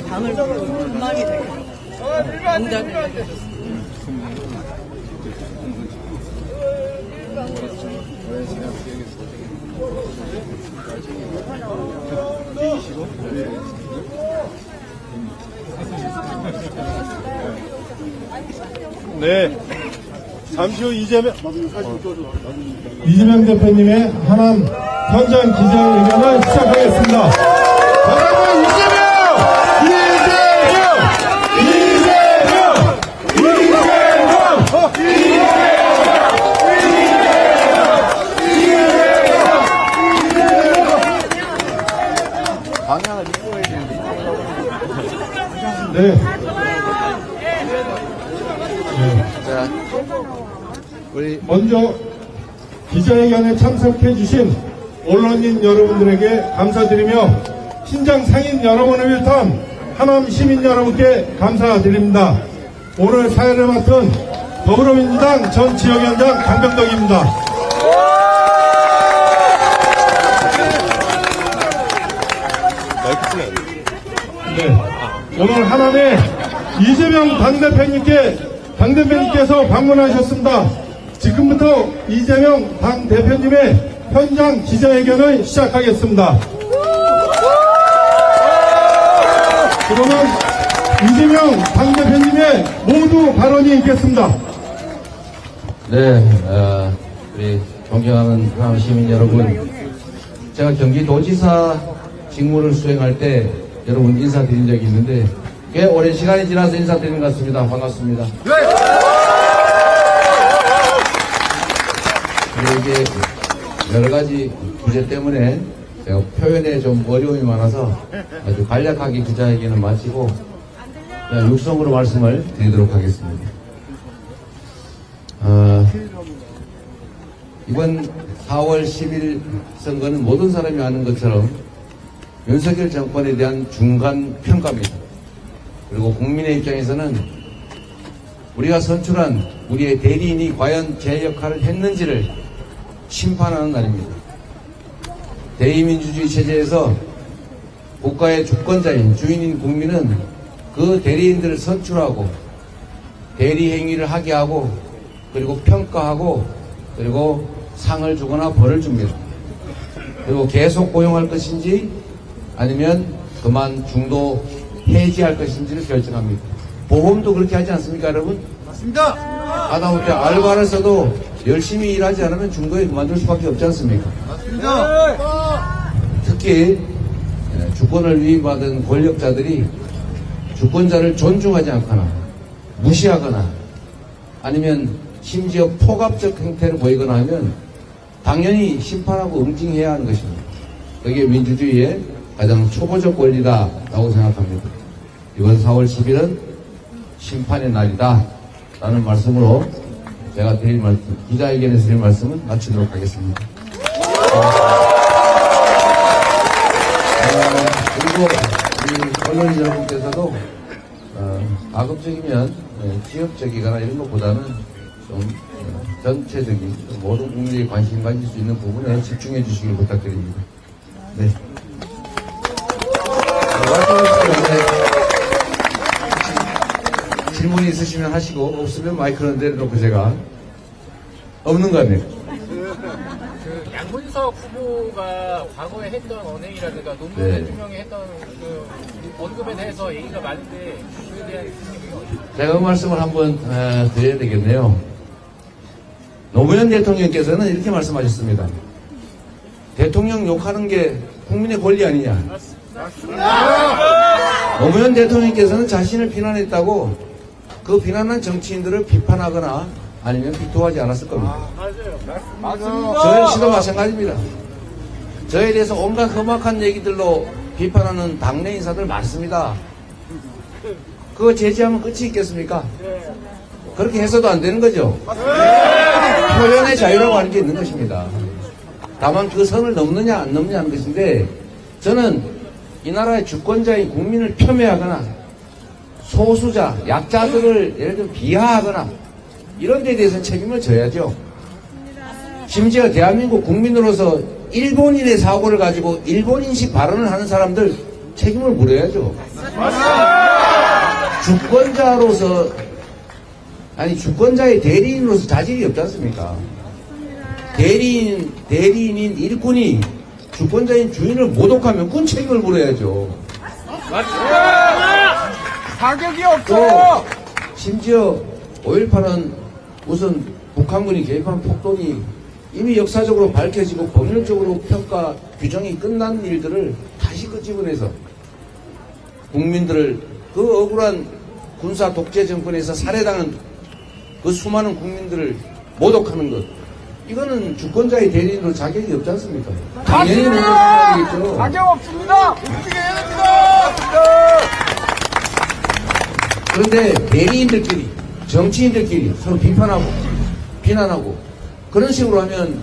당을 분막이 되게 농담을 해줬습니다. 네. 잠시 후 이재명 대표님의 하남 현장 기자회견을 시작하겠습니다. 바로 방향을 입고해야 되는데. 네. 자, 우리 먼저 기자회견에 참석해 주신 언론인 여러분들에게 감사드리며 신장 상인 여러분을 비롯한 하남 시민 여러분께 감사드립니다. 오늘 사회를 맡은 더불어민주당 전 지역위원장 강병덕입니다. 네, 오늘 하남에 이재명 당대표님께서 방문하셨습니다. 지금부터 이재명 당대표님의 현장 기자회견을 시작하겠습니다. 그러면 이재명 당대표님의 모두 발언이 있겠습니다. 네, 우리 존경하는 하남 시민 여러분, 제가 경기도지사 직무를 수행할 때 여러분 인사드린 적이 있는데 꽤 오랜 시간이 지나서 인사드리는 것 같습니다. 반갑습니다. 그리고 이게 여러 가지 부재 때문에 제가 표현에 좀 어려움이 많아서 아주 간략하게 기자회견을 마치고 그냥 육성으로 말씀을 드리도록 하겠습니다. 이번 4월 10일 선거는 모든 사람이 아는 것처럼 윤석열 정권에 대한 중간 평가입니다. 그리고 국민의 입장에서는 우리가 선출한 우리의 대리인이 과연 제 역할을 했는지를 심판하는 날입니다. 대의민주주의 체제에서 국가의 주권자인 주인인 국민은 그 대리인들을 선출하고 대리행위를 하게 하고 그리고 평가하고 그리고 상을 주거나 벌을 줍니다. 그리고 계속 고용할 것인지 아니면 그만 중도 해지할 것인지를 결정합니다. 보험도 그렇게 하지 않습니까, 여러분? 맞습니다. 하다못해 알바를 써도 열심히 일하지 않으면 중도에 그만둘 수밖에 없지 않습니까? 맞습니다. 특히 주권을 위임받은 권력자들이 주권자를 존중하지 않거나 무시하거나 아니면 심지어 폭압적 행태를 보이거나 하면 당연히 심판하고 응징해야 하는 것입니다. 그게 민주주의의 가장 초보적 권리다라고 생각합니다. 이번 4월 10일은 심판의 날이다 라는 말씀으로 제가 기자회견에서 드릴 말씀은 마치도록 하겠습니다. 그리고 우리 언론인 여러분께서도 가급적이면 지역적이거나 이런 것보다는 좀 전체적인 모든 국민이 관심 가질 수 있는 부분에 집중해 주시길 부탁드립니다. 네. 질문이 있으시면 하시고 없으면 마이크는 내려놓고 제가 없는 거 아니에요? 그 양문석 후보가 과거에 했던 언행이라든가 노무현 대통령이 했던 그 언급에 대해서 얘기가 많은데 그에 대한 생각이 어떠세요? 제가 그 말씀을 한번 드려야 되겠네요. 노무현 대통령께서는 이렇게 말씀하셨습니다. 대통령 욕하는 게 국민의 권리 아니냐. 노무현 대통령께서는 자신을 비난했다고 그 비난한 정치인들을 비판하거나 아니면 비토하지 않았을 겁니다. 저희 씨도 마찬가지입니다. 저에 대해서 온갖 험악한 얘기들로 비판하는 당내 인사들 많습니다. 그거 제지하면 끝이 있겠습니까? 그렇게 해서도 안 되는 거죠. 표현의 자유라고 하는 게 있는 것입니다. 다만 그 선을 넘느냐 안 넘느냐 하는 것인데 저는 이 나라의 주권자인 국민을 폄훼하거나 소수자, 약자들을 예를 들면 비하하거나 이런 데에 대해서는 책임을 져야죠. 심지어 대한민국 국민으로서 일본인의 사고를 가지고 일본인식 발언을 하는 사람들 책임을 물어야죠. 주권자로서, 아니, 주권자의 대리인으로서 자질이 없지 않습니까? 대리인인 일꾼이 주권자인 주인을 모독하면 그건 책임을 물어야죠. 가격이 또, 없어요. 심지어 5.18은 우선 북한군이 개입한 폭동이 이미 역사적으로 밝혀지고 법률적으로 평가 규정이 끝난 일들을 다시 끄집어내서 국민들을 그 억울한 군사 독재 정권에서 살해당한 그 수많은 국민들을 모독하는 것, 이거는 주권자의 대리인으로 자격이 없지 않습니까? 당연히 문제겠죠. 가격 없습니다. 움직여야 됩니다. 그런데 대리인들끼리, 정치인들끼리 서로 비난하고 그런 식으로 하면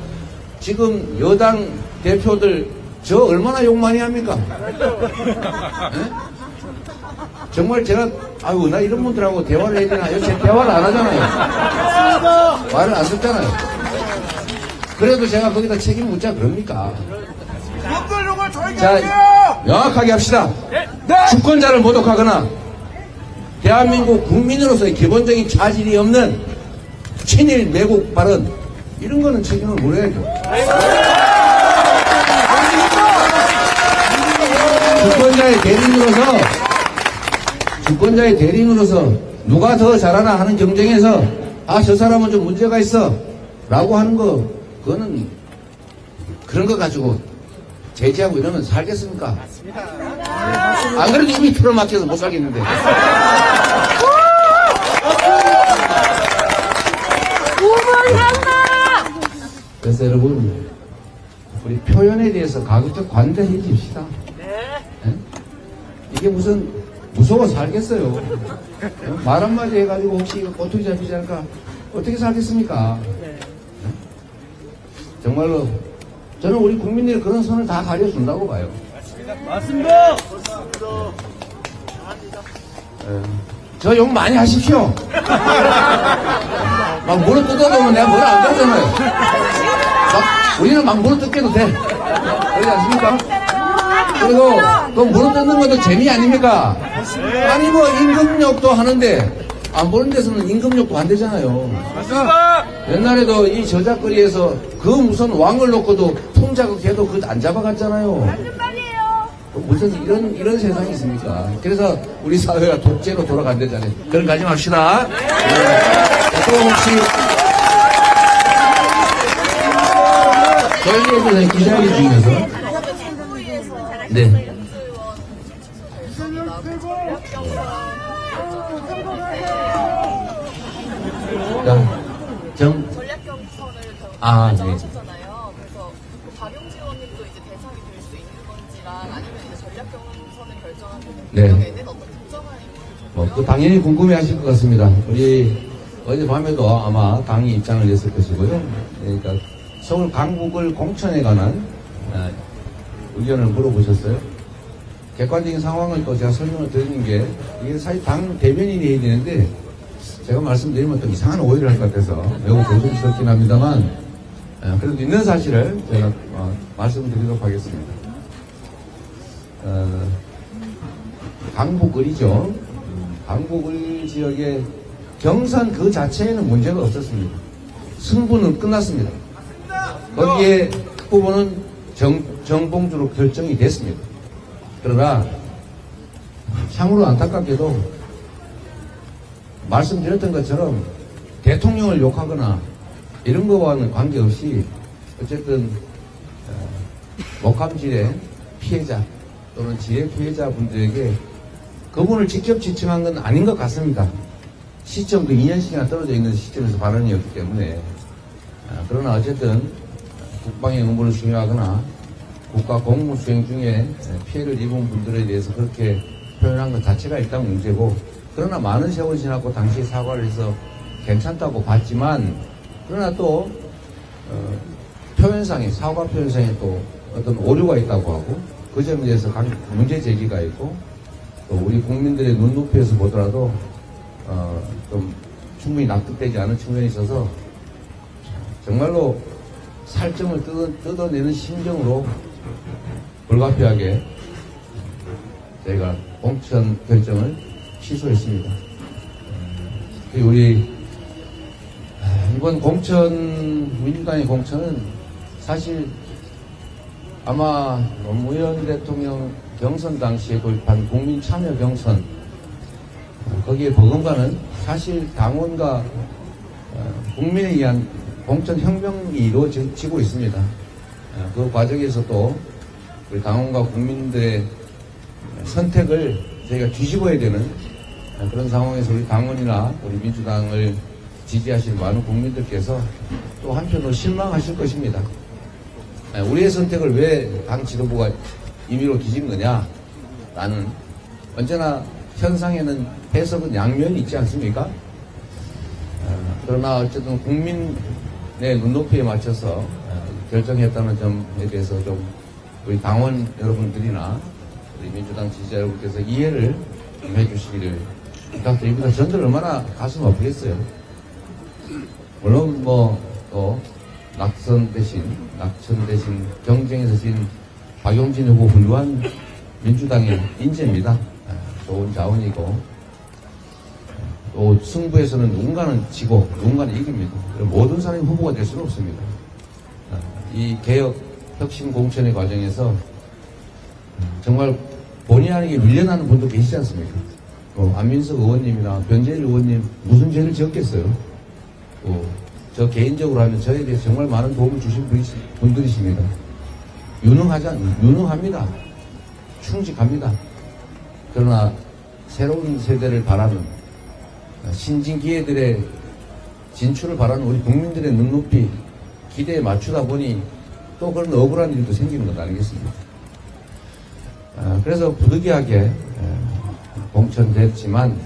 지금 여당 대표들 저 얼마나 욕 많이 합니까? 네? 정말 제가 아유 나 이런 분들하고 대화를 해야 되나? 요새 대화를 안 하잖아요. 말을 안 듣잖아요. 그래도 제가 거기다 책임 묻자 그럽니까? 분들용을 저에게 자, 명확하게 합시다. 주권자를 모독하거나 대한민국 국민으로서의 기본적인 자질이 없는 친일 매국 발언, 이런 거는 책임을 물어야죠. 주권자의 대리인으로서 누가 더 잘하나 하는 경쟁에서 아, 저 사람은 좀 문제가 있어 라고 하는 거, 그거는 그런 거 가지고 제지하고 이러면 살겠습니까? 안 그래도 이미 틀어막혀서 못 살겠는데. 그래서 여러분, 우리 표현에 대해서 가급적 관대해 줍시다. 네? 이게 무슨 무서워 살겠어요. 말 한마디 해가지고 혹시 이거 꼬투리 잡히지 않을까? 어떻게 살겠습니까? 네? 정말로 저는 우리 국민들이 그런 선을 다 가려준다고 봐요. 맞습니다. 저 욕 많이 하십시오. 막 물어 뜯어보면 내가 뭘 안 가잖아요. 우리는 막 물어 뜯겨도 돼. 그러지 않습니까? 그리고 또 물어 뜯는 것도 재미 아닙니까? 아니 뭐 임금욕도 하는데 안 보는 데서는 임금욕도 안 되잖아요. 옛날에도 이 저작거리에서 그 무슨 왕을 놓고도 통자극해도 그거 안 잡아갔잖아요. 무슨 이런 세상이 있습니까? 그래서 우리 사회가 독재로 돌아간다잖아요. 그런 거 하지 맙시다. 네. 또 혹시 저희에서 기자회견 중에서 네. 전략 경선을 결정하셨잖아요. 그래서 박용진 의원님도 이제 대상이 될 수 있는 건지랑 아니면 이제 전략 경선을 결정하는 경우에는 어떤 특정한 인물을 그 당연히 궁금해하실 것 같습니다. 우리 어젯밤에도 아마 당이 입장을 냈을 것이고요. 그러니까 서울 강북을 공천에 관한 의견을 물어보셨어요. 객관적인 상황을 또 제가 설명을 드리는 게 이게 사실 당 대변인이 해야 되는데 제가 말씀드리면 또 이상한 오해를 할 것 같아서 매우 조심스럽긴 합니다만 그래도 있는 사실을 제가 말씀드리도록 하겠습니다. 강북을이죠. 강북을 지역의 경선 그 자체에는 문제가 없었습니다. 승부는 끝났습니다. 거기에 후보는 정봉주로 결정이 됐습니다. 그러나 참으로 안타깝게도 말씀드렸던 것처럼 대통령을 욕하거나 이런 거와는 관계없이 어쨌든 목함질의 피해자 또는 지혜 피해자분들에게 그분을 직접 지칭한 건 아닌 것 같습니다. 시점도 2년씩이나 떨어져 있는 시점에서 발언이었기 때문에 그러나 어쨌든 국방의 의무를 수행하거나 국가 공무 수행 중에 피해를 입은 분들에 대해서 그렇게 표현한 것 자체가 일단 문제고, 그러나 많은 세월이 지났고 당시에 사과를 해서 괜찮다고 봤지만, 그러나 또 표현상에, 사과 표현상에 또 어떤 오류가 있다고 하고 그 점에 대해서 문제 제기가 있고, 또 우리 국민들의 눈높이에서 보더라도 좀 충분히 납득되지 않은 측면이 있어서 정말로 살점을 뜯어내는 심정으로 불가피하게 저희가 공천 결정을 취소했습니다. 우리 이번 공천, 민주당의 공천은 사실 아마 노무현 대통령 경선 당시에 도입한 국민 참여 경선, 거기에 버금가는 사실 당원과 국민에 의한 공천 혁명이 이루어지고 있습니다. 그 과정에서도 우리 당원과 국민들의 선택을 저희가 뒤집어야 되는 그런 상황에서 우리 당원이나 우리 민주당을 지지하시는 많은 국민들께서 또 한편으로 실망하실 것입니다. 우리의 선택을 왜 당 지도부가 임의로 뒤집은 거냐? 라는, 언제나 현상에는 해석은 양면이 있지 않습니까? 그러나 어쨌든 국민의 눈높이에 맞춰서 결정했다는 점에 대해서 좀 우리 당원 여러분들이나 우리 민주당 지지자 여러분께서 이해를 좀 해주시기를 부탁드립니다. 저들 얼마나 가슴 아프겠어요. 물론 또 낙천 대신 경쟁에서 진 박용진 후보 훌륭한 민주당의 인재입니다. 좋은 자원이고 또 승부에서는 누군가는 지고 누군가는 이깁니다. 모든 사람이 후보가 될 수는 없습니다. 이 개혁 혁신 공천의 과정에서 정말 본의 아니게 밀려나는 분도 계시지 않습니까? 안민석 의원님이나 변재일 의원님 무슨 죄를 지었겠어요? 저 개인적으로 하면 저에 대해서 정말 많은 도움을 주신 분들이십니다. 유능합니다. 충직합니다. 그러나 새로운 세대를 바라는 신진 기회들의 진출을 바라는 우리 국민들의 눈높이 기대에 맞추다 보니 또 그런 억울한 일도 생기는 것 아니겠습니까? 그래서 부득이하게 공천됐지만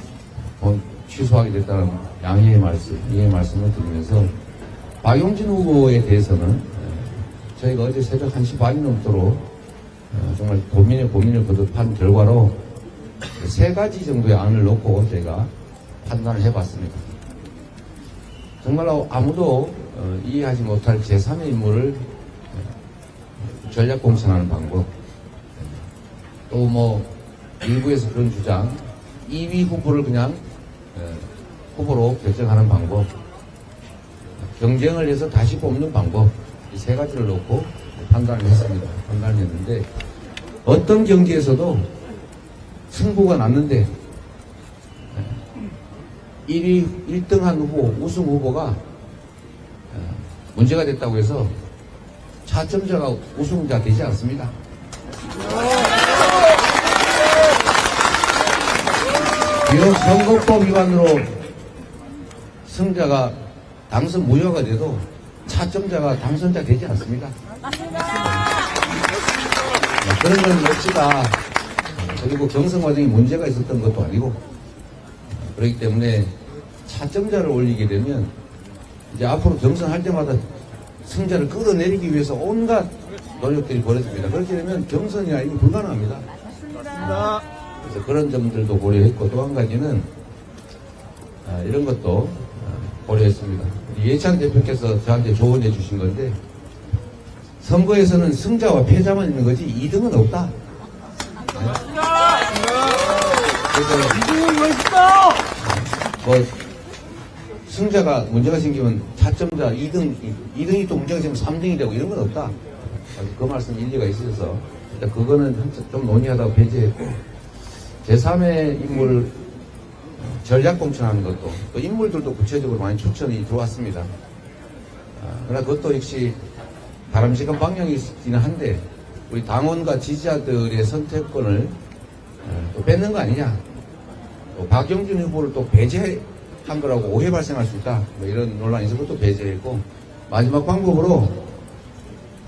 취소하게 됐다는 양해의 말씀을 드리면서 박용진 후보에 대해서는 저희가 어제 새벽 1시 반이 넘도록 정말 고민을 거듭한 결과로 3가지 정도의 안을 놓고 저희가 판단을 해봤습니다. 정말로 아무도 이해하지 못할 제3의 인물을 전략 공천하는 방법, 또 일부에서 그런 주장, 2위 후보를 그냥 후보로 결정하는 방법, 경쟁을 해서 다시 뽑는 방법, 이 3가지를 놓고 판단을 했는데 어떤 경기에서도 승부가 났는데 1등한 후보, 우승 후보가 문제가 됐다고 해서 차점자가 우승자 되지 않습니다. 비록 선거법 위반으로 승자가 당선 무효가 돼도 차점자가 당선자 되지 않습니다. 그런 건 몫이다. 그리고 경선 과정에 문제가 있었던 것도 아니고, 그렇기 때문에 차점자를 올리게 되면 이제 앞으로 경선할 때마다 승자를 끌어내리기 위해서 온갖 노력들이 벌어집니다. 그렇게 되면 경선이 아니고 불가능합니다. 그래서 그런 점들도 고려했고, 또 한 가지는 이런 것도 고려했습니다. 예찬 대표께서 저한테 조언해 주신 건데, 선거에서는 승자와 패자만 있는 거지 2등은 없다. 그래서 2등은 멋있다! 승자가 문제가 생기면 차점자 2등이 또 문제가 생기면 3등이 되고 이런 건 없다. 그 말씀 일리가 있어서 일단 그거는 좀 논의하다가 배제했고, 제3의 인물 전략 공천하는 것도 또 인물들도 구체적으로 많이 추천이 들어왔습니다. 그러나 그것도 역시 바람직한 방향이 있기는 한데, 우리 당원과 지지자들의 선택권을 또 뺏는 거 아니냐, 또 박용진 후보를 또 배제한 거라고 오해 발생할 수 있다, 이런 논란이 있어서 그것도 배제했고, 마지막 방법으로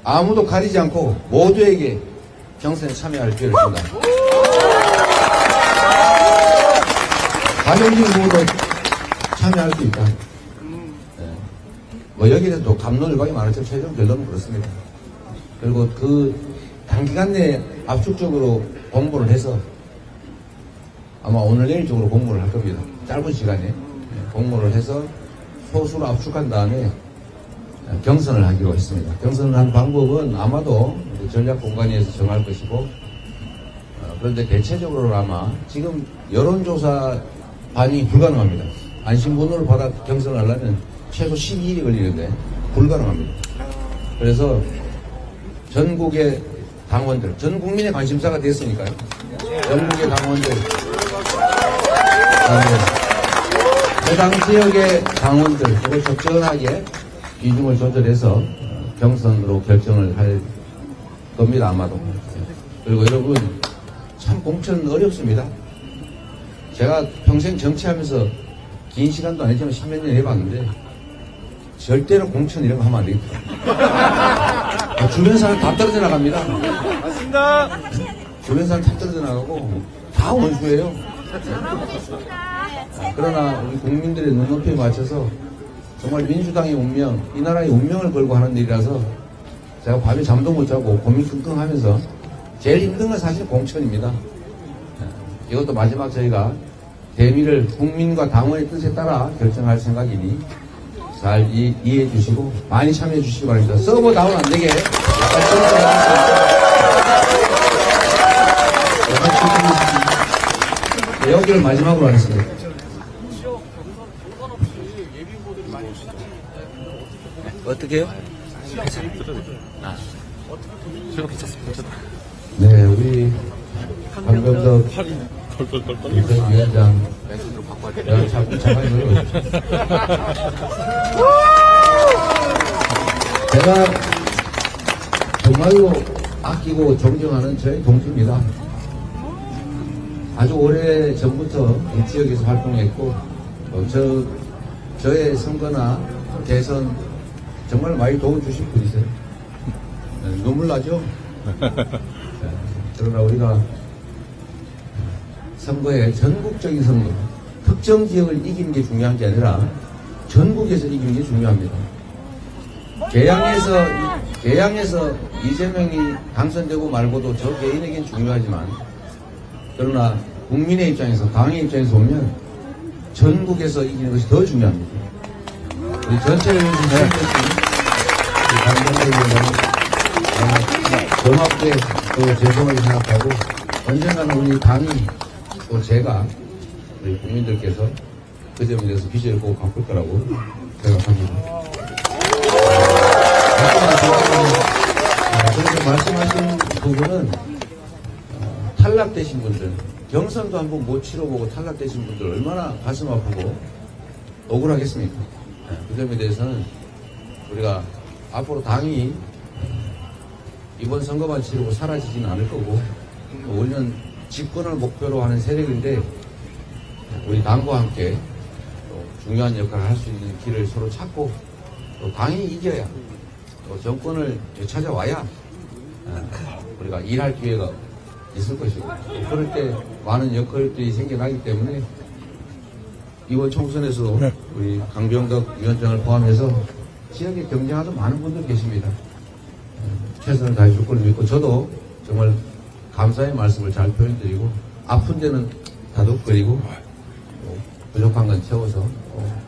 아무도 가리지 않고 모두에게 경선에 참여할 기회를 준다. 박용진 후보도 참여할 수 있다. 여기에 대해서 또 갑론을박이 많았죠. 최종 결론은 그렇습니다. 그리고 그 단기간 내에 압축적으로 공모를 해서 아마 오늘 내일 쪽으로 공모를 할 겁니다. 짧은 시간에 공모를 해서 소수로 압축한 다음에 경선을 하기로 했습니다. 경선을 한 방법은 아마도 전략 공간위에서 정할 것이고, 그런데 대체적으로 아마 지금 여론조사 반영이 불가능합니다. 안심번호를 받아 경선을 하려면 최소 12일이 걸리는데 불가능합니다. 그래서 전국의 당원들, 전 국민의 관심사가 됐으니까요. 전국의 당원들, 해당 지역의 당원들, 그걸 적절하게 비중을 조절해서 경선으로 결정을 할 겁니다, 아마도. 그리고 여러분, 참 공천은 어렵습니다. 제가 평생 정치하면서 긴 시간도 아니지만 10몇 년 해봤는데 절대로 공천 이런 거 하면 안 되겠다. 주변 사람 다 떨어져 나갑니다. 맞습니다. 주변 사람 다 떨어져 나가고 다 원수예요. 그러나 우리 국민들의 눈높이에 맞춰서 정말 민주당의 운명, 이 나라의 운명을 걸고 하는 일이라서 제가 밤에 잠도 못 자고 고민 끙끙 하면서 제일 힘든 건 사실 공천입니다. 이것도 마지막 저희가 대미를 국민과 당원의 뜻에 따라 결정할 생각이니 잘 이해해 주시고 많이 참여해 주시기 바랍니다. 서버 다운 안 되게 여기를 마지막으로 하겠습니다. 어떻게 해요? 네, 우리 강병석 위원장 내가 자꾸 자만히 놀고 제가 정말로 아끼고 존경하는 저희 동지입니다. 아주 오래 전부터 이 지역에서 활동했고 저의 선거나 대선 정말 많이 도와주신 분이세요. 눈물 나죠? 그러나 우리가 선거에 전국적인 선거, 특정 지역을 이기는 게 중요한 게 아니라 전국에서 이기는 게 중요합니다. 개항에서 이재명이 당선되고 말고도 저 개인에겐 중요하지만 그러나 국민의 입장에서, 당의 입장에서 보면 전국에서 이기는 것이 더 중요합니다. 우리 전체를 위해서 고맙게 또 죄송하게 생각하고 언젠가는 우리 당이 또 제가 우리 국민들께서 그 점에 대해서 빚을 꼭 갚을 거라고 생각합니다. 그런데 말씀하신 부분은 탈락되신 분들, 경선도 한번 못 치러보고 탈락되신 분들 얼마나 가슴 아프고 억울하겠습니까? 그 점에 대해서는 우리가 앞으로 당이 이번 선거만 치르고 사라지지는 않을 거고 우리는 집권을 목표로 하는 세력인데 우리 당과 함께 또 중요한 역할을 할 수 있는 길을 서로 찾고 또 당이 이겨야 또 정권을 찾아와야 우리가 일할 기회가 있을 것이고 그럴 때 많은 역할들이 생겨나기 때문에 이번 총선에서 우리 강병덕 위원장을 포함해서 지역에 경쟁하던 많은 분들 계십니다. 최선을 다해 줄 걸 믿고 저도 정말 감사의 말씀을 잘 표현드리고 아픈 데는 다독거리고 부족한 건 채워서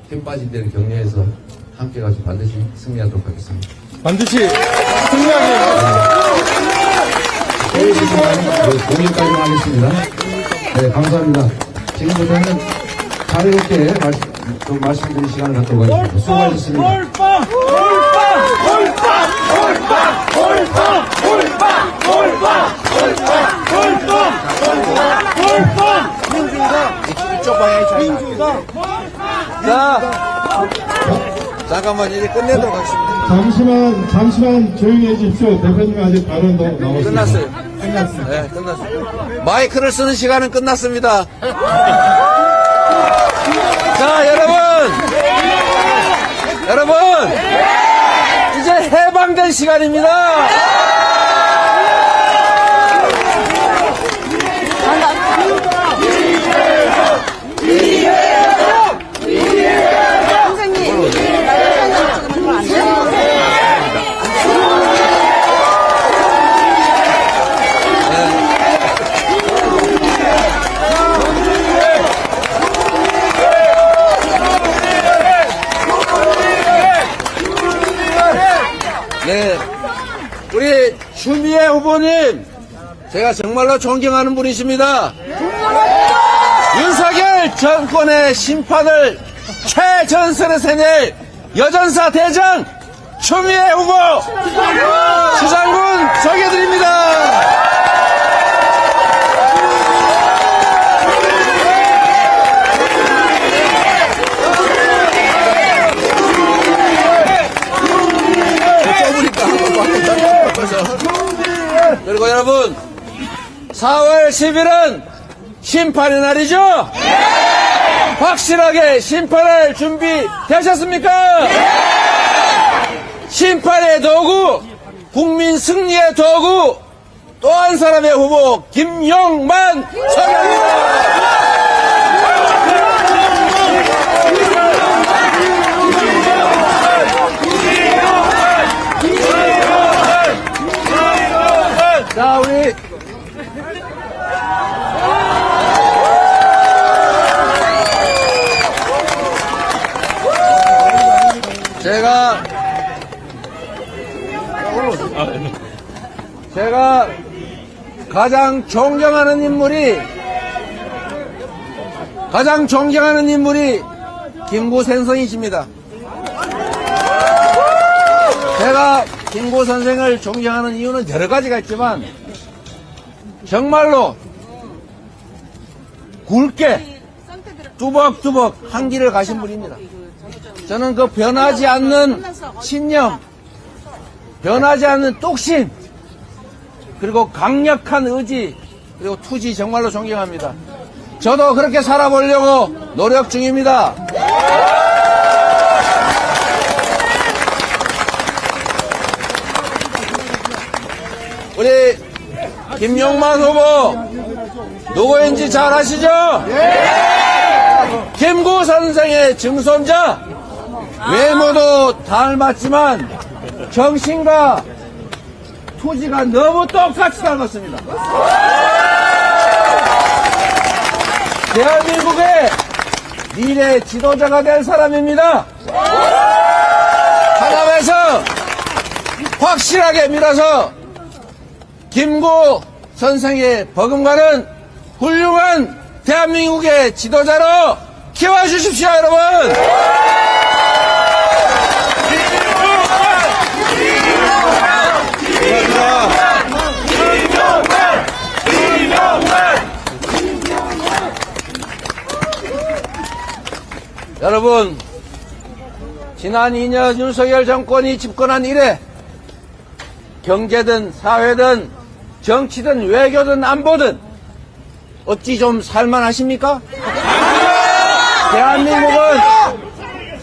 힘 빠진 데는 격려해서 함께 가서 반드시 승리하도록 하겠습니다. 반드시 승리하게. 공일까지만 하겠습니다. 네, 감사합니다. 지금부터는 자유롭게 좀 말씀드릴 시간을 갖도록 하겠습니다. 수고하셨습니다. 이쪽 방향이 잘 민주다. 자, 잠깐만 이제 끝내도록 하겠습니다. 잠시만 조용히 해주십시오. 대표님 아직 발언 더 나왔습니다. 끝났어요. 끝났습니다. 네, 끝났어요. 마이크를 쓰는 시간은 끝났습니다. 자, 여러분, 이제 해방된 시간입니다. 네, 우리 추미애 후보님, 제가 정말로 존경하는 분이십니다. 윤석열 정권의 심판을 최전선에 세낼 여전사 대장 추미애 후보 시장군 소개드립니다. 그리고 여러분 4월 10일은 심판의 날이죠? 확실하게 심판할 준비 되셨습니까? 심판의 도구, 국민 승리의 도구, 또 한 사람의 후보 김용만 소개합니다. 자, 우리 제가 가장 존경하는 인물이 김구 선생이십니다. 제가 김구 선생을 존경하는 이유는 여러 가지가 있지만 정말로 굵게 뚜벅뚜벅 한 길을 가신 분입니다. 저는 그 변하지 않는 신념, 변하지 않는 뚝심, 그리고 강력한 의지, 그리고 투지 정말로 존경합니다. 저도 그렇게 살아보려고 노력 중입니다. 우리 김용만 후보 누구인지 잘 아시죠? 김구 선생의 증손자. 외모도 닮았지만 정신과 투지가 너무 똑같이 닮았습니다. 대한민국의 미래 지도자가 될 사람입니다. 하남에서 확실하게 밀어서 김구 선생의 버금가는 훌륭한 대한민국의 지도자로 키워주십시오, 여러분! 여러분, 지난 2년 윤석열 정권이 집권한 이래 경제든 사회든 정치든 외교든 안보든 어찌 좀 살만하십니까?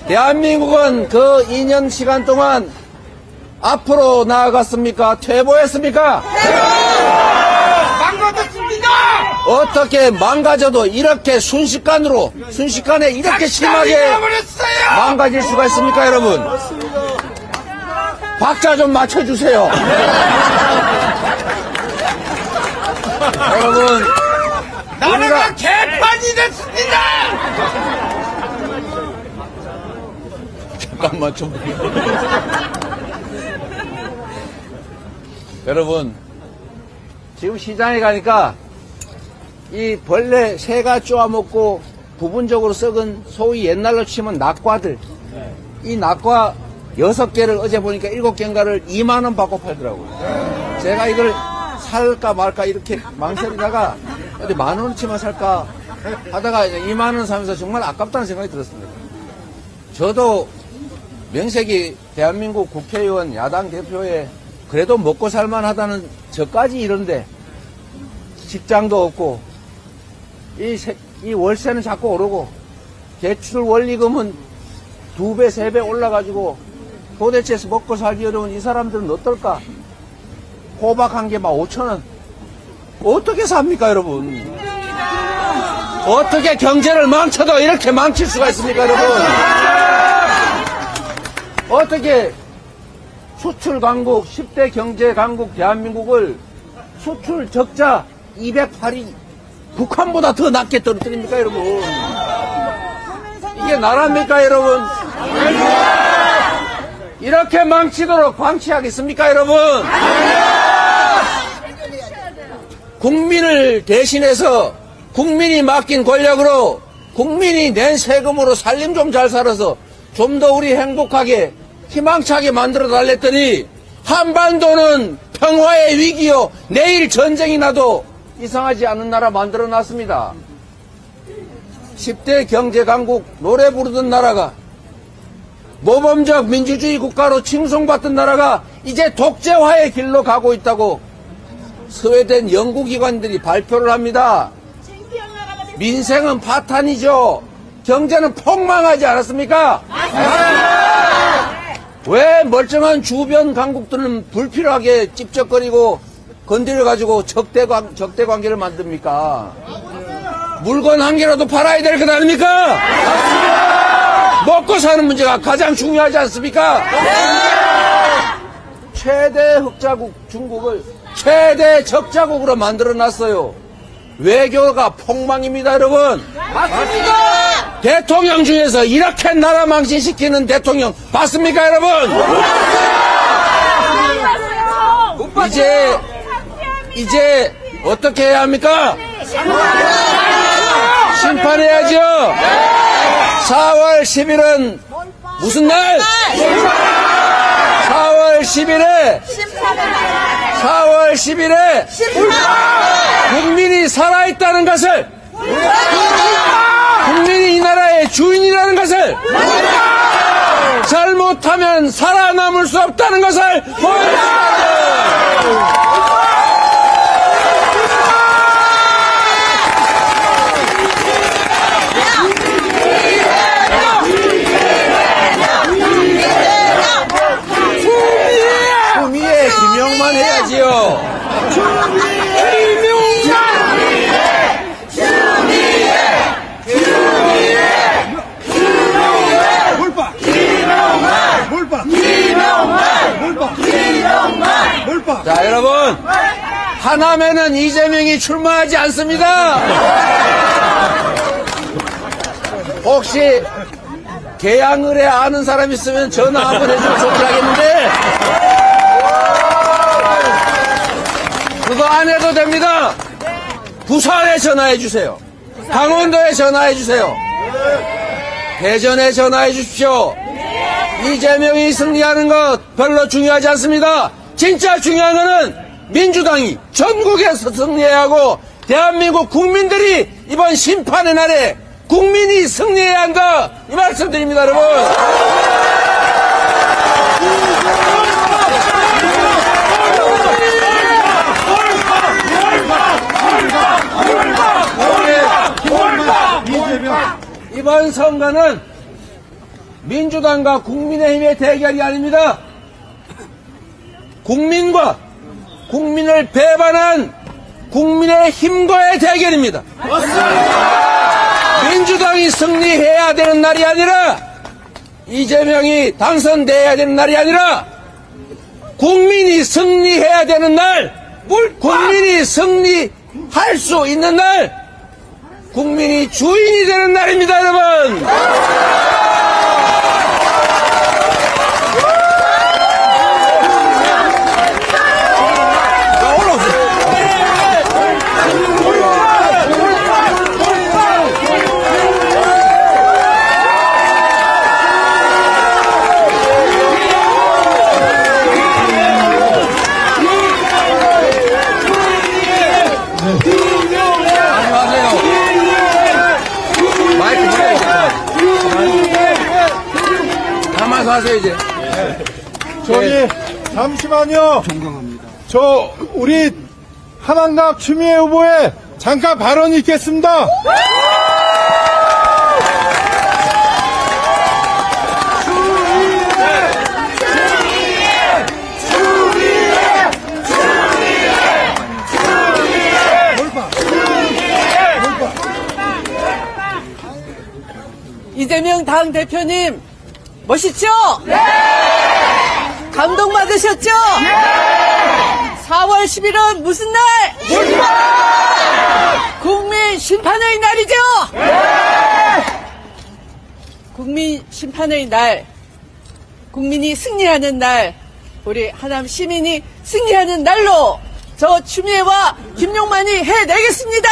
대한민국은 그 2년 시간 동안 앞으로 나아갔습니까? 퇴보했습니까? 망가졌습니다! 어떻게 망가져도 이렇게 순식간에 이렇게 심하게 망가질 수가 있습니까, 여러분? 박자 좀 맞춰주세요. 여러분, 나라가 개판이 됐습니다! 잠깐만 좀. 여러분, 지금 시장에 가니까 이 벌레 새가 쪼아먹고 부분적으로 썩은 소위 옛날로 치면 낙과들, 이 낙과 6개를 어제 보니까 7개인가를 2만원 받고 팔더라고요. 제가 이걸 살까 말까 이렇게 망설이다가 어디 10,000원치만 살까 하다가 2만원 사면서 정말 아깝다는 생각이 들었습니다. 저도 명색이 대한민국 국회의원 야당 대표에 그래도 먹고 살만하다는 저까지 이런데 직장도 없고 이 월세는 자꾸 오르고 대출 원리금은 2배, 3배 올라가지고 도대체 먹고 살기 어려운 이 사람들은 어떨까? 호박 한 개 막 5,000원. 어떻게 삽니까, 여러분? 어떻게 경제를 망쳐도 이렇게 망칠 수가 있습니까, 여러분? 어떻게 수출 강국, 10대 경제 강국 대한민국을 수출 적자 208위 북한보다 더 낮게 떨어뜨립니까, 여러분? 이게 나라입니까, 여러분? 이렇게 망치도록 방치하겠습니까, 여러분? 국민을 대신해서 국민이 맡긴 권력으로 국민이 낸 세금으로 살림 좀 잘 살아서 좀 더 우리 행복하게 희망차게 만들어 달랬더니 한반도는 평화의 위기요 내일 전쟁이 나도 이상하지 않은 나라 만들어 놨습니다. 10대 경제강국 노래 부르던 나라가 모범적 민주주의 국가로 칭송받던 나라가 이제 독재화의 길로 가고 있다고 스웨덴 연구기관들이 발표를 합니다. 민생은 파탄이죠. 경제는 폭망하지 않았습니까? 왜 멀쩡한 주변 강국들은 불필요하게 찝쩍거리고 건드려가지고 적대 관계를 만듭니까? 물건 한 개라도 팔아야 될 것 아닙니까? 먹고 사는 문제가 가장 중요하지 않습니까? 최대 흑자국 중국을 최대 적자국으로 만들어놨어요. 외교가 폭망입니다, 여러분. 맞습니다. 대통령 중에서 이렇게 나라 망신시키는 대통령 봤습니까, 여러분? 이제 어떻게 해야 합니까? 심판해야죠. 4월 10일은 무슨 날? 4월 10일에 국민이 살아있다는 것을, 국민이 이 나라의 주인이라는 것을, 잘못하면 살아남을 수 없다는 것을 보여주십시오. 추미애 김용만 해야지요. 자, 여러분, 하남에는 이재명이 출마하지 않습니다. 혹시 계양을에 아는 사람 있으면 전화 한번 해주면 좋긴 하겠는데, 그거 안 해도 됩니다. 부산에 전화해 주세요. 강원도에 전화해 주세요. 대전에 전화해 주십시오. 이재명이 승리하는 것 별로 중요하지 않습니다. 진짜 중요한 것은 민주당이 전국에서 승리해야 하고 대한민국 국민들이 이번 심판의 날에 국민이 승리해야 한다, 이 말씀드립니다, 여러분. 이번 선거는 민주당과 국민의힘의 대결이 아닙니다. 국민과 국민을 배반한 국민의힘과의 대결입니다. 민주당이 승리해야 되는 날이 아니라, 이재명이 당선돼야 되는 날이 아니라, 국민이 승리해야 되는 날, 국민이 승리할 수 있는 날, 국민이 주인이 되는 날입니다, 여러분. 하세요, 이제. 저기 잠시만요. 저 우리 한남갑 추미애 후보의 잠깐 발언이 있겠습니다. 이재명 당대표님 멋있죠? 네! 감동받으셨죠? 네! 4월 10일은 무슨 날? 국민 심판의 날이죠? 네! 국민 심판의 날, 국민이 승리하는 날, 우리 하남 시민이 승리하는 날로 저 추미애와 김용만이 해내겠습니다.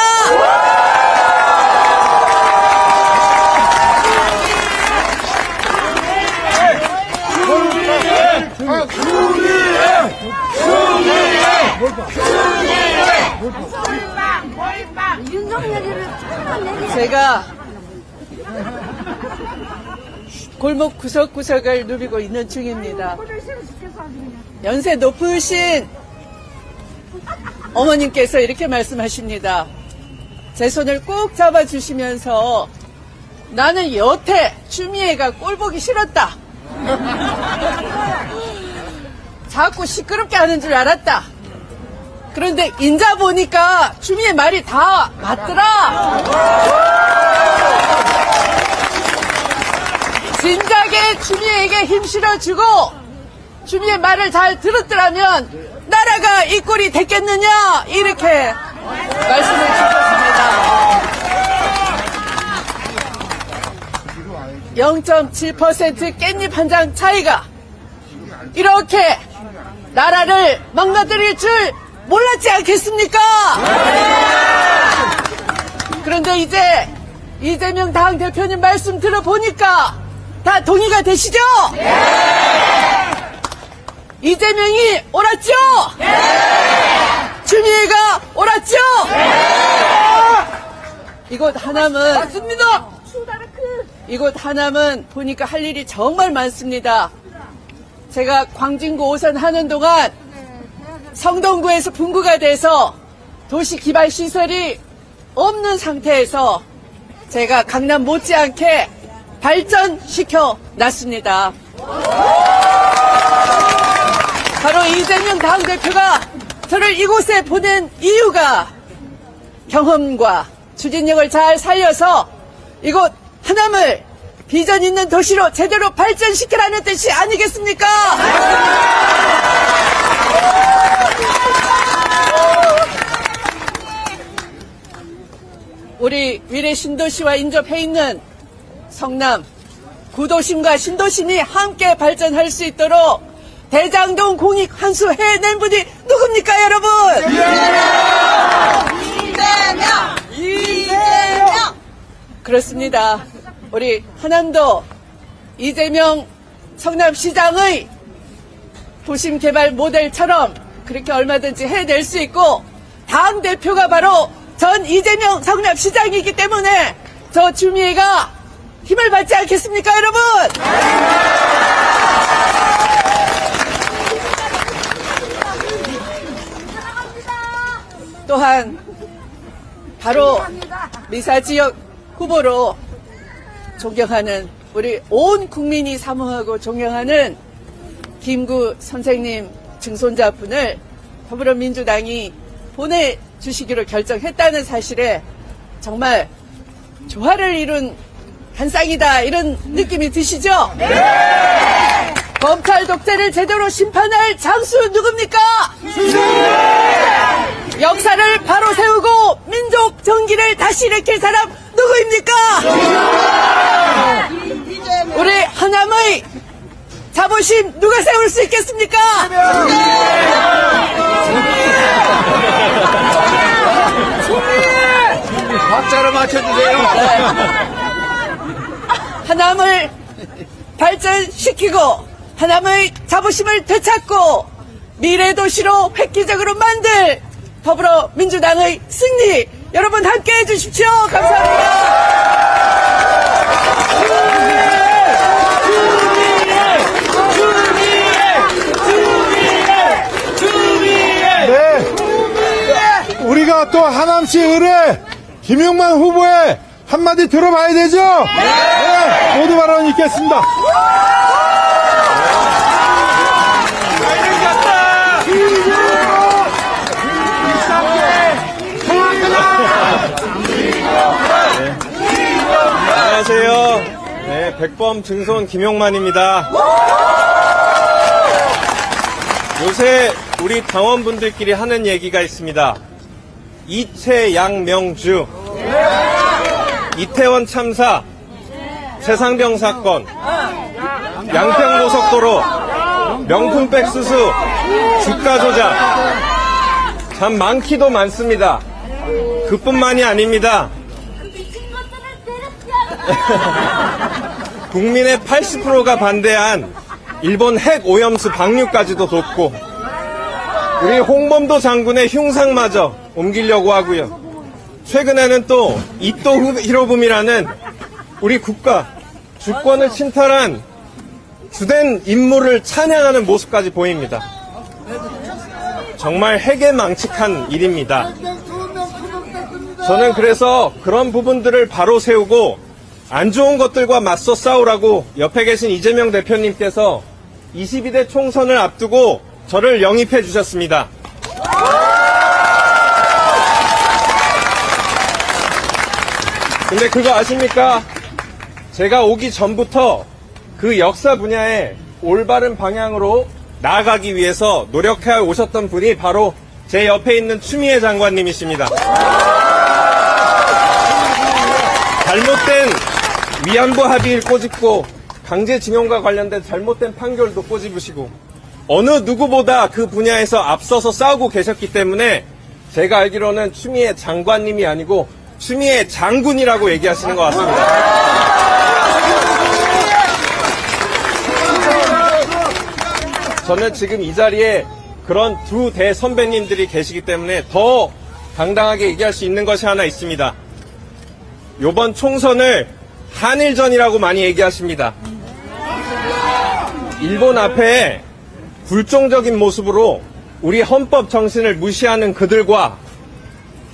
제가 골목 구석구석을 누비고 있는 중입니다. 연세 높으신 어머님께서 이렇게 말씀하십니다. 제 손을 꼭 잡아주시면서 나는 여태 추미애가 꼴보기 싫었다. 자꾸 시끄럽게 하는 줄 알았다. 그런데 인자 보니까 추미애 말이 다 맞더라. 진작에 추미애에게 힘 실어주고 추미애 말을 잘 들었더라면 나라가 이 꼴이 됐겠느냐, 이렇게 말씀을 주셨습니다. 0.7% 깻잎 한 장 차이가 이렇게 나라를 망가뜨릴 줄 몰랐지 않겠습니까? 그런데 이제 이재명 당대표님 말씀 들어보니까 다 동의가 되시죠? 이재명이 옳았죠? 추미애가 옳았죠? 이곳 하남은 맞습니다. 이곳 하남은 보니까 할 일이 정말 많습니다. 제가 광진구 오선 하는 동안 성동구에서 분구가 돼서 도시기반시설이 없는 상태에서 제가 강남 못지않게 발전시켜 놨습니다. 바로 이재명 당대표가 저를 이곳에 보낸 이유가 경험과 추진력을 잘 살려서 이곳 하남을 비전 있는 도시로 제대로 발전시키라는 뜻이 아니겠습니까? 우리 미래 신도시와 인접해 있는 성남 구도심과 신도심이 함께 발전할 수 있도록 대장동 공익 환수 해낸 분이 누굽니까, 여러분? 이재명! 그렇습니다. 우리 하남도 이재명 성남시장의 도심개발 모델처럼 그렇게 얼마든지 해낼 수 있고, 당대표가 바로 전 이재명 성남시장이기 때문에 저 추미애가 힘을 받지 않겠습니까, 여러분? 또한 바로 미사지역 후보로 존경하는, 우리 온 국민이 사모하고 존경하는 김구 선생님 증손자분을 더불어민주당이 보내주시기로 결정했다는 사실에 정말 조화를 이룬 한 쌍이다, 이런 느낌이 드시죠? 네! 검찰 독재를 제대로 심판할 장수 누굽니까? 네! 역사를 바로 세우고 민족 정기를 다시 일으킬 사람 누구입니까? 네! 우리 하남의 자부심 누가 세울 수 있겠습니까? 박자를 맞춰주세요. 하남을 발전시키고 하남의 자부심을 되찾고 미래도시로 획기적으로 만들 더불어민주당의 승리, 여러분 함께해 주십시오. 감사합니다. 네. 우리가 또 하남시 의뢰 김용만 후보의 한마디 들어봐야 되죠? 네. 모두 발언 있겠습니다. 안녕하세요. 네, 백범 증손 김용만입니다. 요새 우리 당원분들끼리 하는 얘기가 있습니다. 이채양명주, 이태원 참사, 최상병 사건, 양평고속도로, 명품백 수수, 주가 조작. 참 많기도 많습니다. 그뿐만이 아닙니다. 국민의 80%가 반대한 일본 핵 오염수 방류까지도 돕고 우리 홍범도 장군의 흉상마저 옮기려고 하고요. 최근에는 또 이토 히로부미라는 우리 국가 주권을 침탈한 주된 인물을 찬양하는 모습까지 보입니다. 정말 핵에 일입니다. 저는 그래서 그런 부분들을 바로 세우고 안 좋은 것들과 맞서 싸우라고 옆에 계신 이재명 대표님께서 22대 총선을 앞두고 저를 영입해 주셨습니다. 근데 그거 아십니까? 제가 오기 전부터 그 역사 분야에 올바른 방향으로 나아가기 위해서 노력해 오셨던 분이 바로 제 옆에 있는 추미애 장관님이십니다. 잘못된 위안부 합의를 꼬집고 강제징용과 관련된 잘못된 판결도 꼬집으시고 어느 누구보다 그 분야에서 앞서서 싸우고 계셨기 때문에 제가 알기로는 추미애 장관님이 아니고 추미애 장군이라고 얘기하시는 것 같습니다. 저는 지금 이 자리에 그런 두 대선배님들이 계시기 때문에 더 당당하게 얘기할 수 있는 것이 하나 있습니다. 이번 총선을 한일전이라고 많이 얘기하십니다. 일본 앞에 불종적인 모습으로 우리 헌법 정신을 무시하는 그들과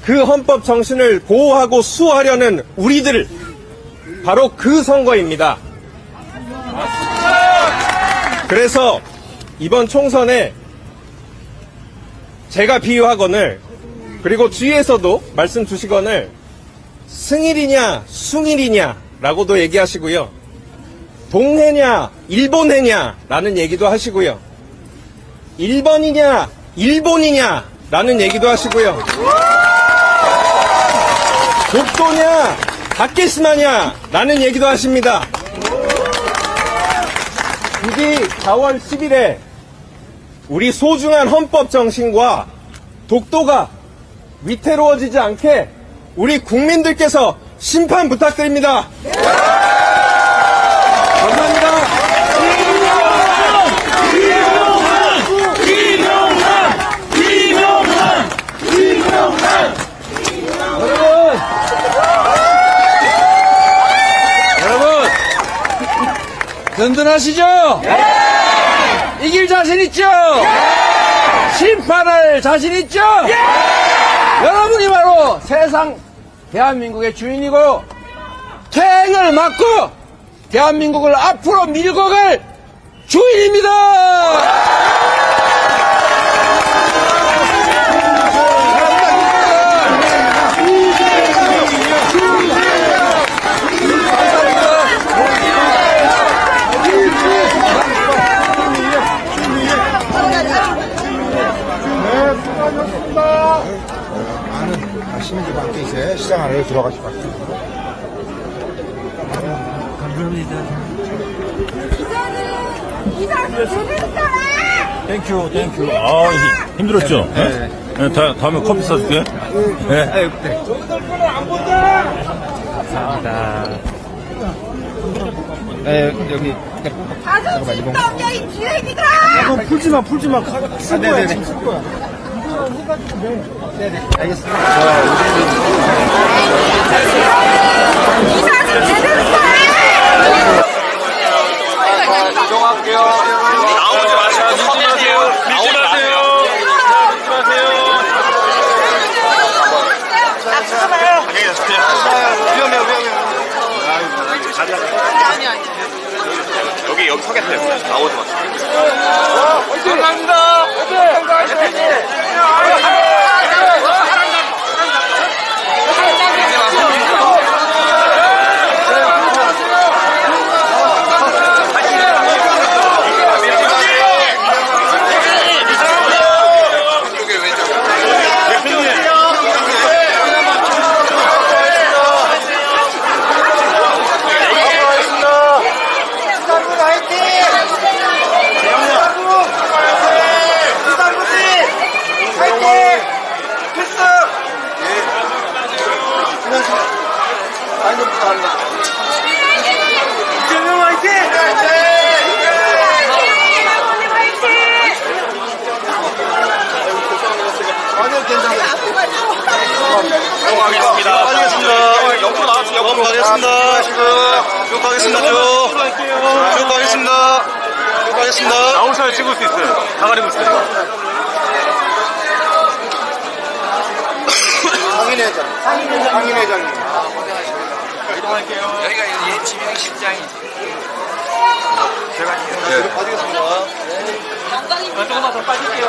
그 헌법 정신을 보호하고 수호하려는 우리들, 바로 그 선거입니다. 그래서 이번 총선에 제가 비유하거늘, 그리고 주위에서도 말씀 주시거늘 승일이냐 숭일이냐 라고도 얘기하시고요. 동해냐 일본해냐 라는 얘기도 하시고요. 1번이냐 일본이냐 라는 얘기도 하시고요. 독도냐 다케시마냐 라는 얘기도 하십니다. 부디 4월 10일에 우리 소중한 헌법 정신과 독도가 위태로워지지 않게 우리 국민들께서 심판 부탁드립니다. 감사합니다. 여러분, 든든하시죠? 이길 자신 있죠? 심판할 자신 있죠? 여러분이 바로 세상 대한민국의 주인이고 퇴행을 막고 대한민국을 앞으로 밀고 갈 주인입니다. 시민들과 함께 이제 시장 안으로 들어가실 것 같습니다. 땡큐. 아, 힘들었죠? 네. 네, 다음에 커피 사줄게. 네. 네, 여기. 자존심 넘겨 이 기획이들아! 풀지 마. 쓸 거야, 지금 쓸 거야. 알겠습니다. 이 사진 제대로 써! 이동할게요. 나오지 마세요. 밀지 마세요. 위험해요. 아니. 여기 서겠어요. 나오지 마세요. 감사합니다. 이재명 화이팅! 가겠습니다. 옆으로 나왔어요. 옆으로 가겠습니다. 쭉 가겠습니다. 쭉 가겠습니다. 쭉 가겠습니다. 나오셔야 찍을 수 있어요. 다 가리고 있어요. 상인회장님. 여기가 얘 지명실장이지. 네. 빠지겠습니다. 조금만 더 빠질게요.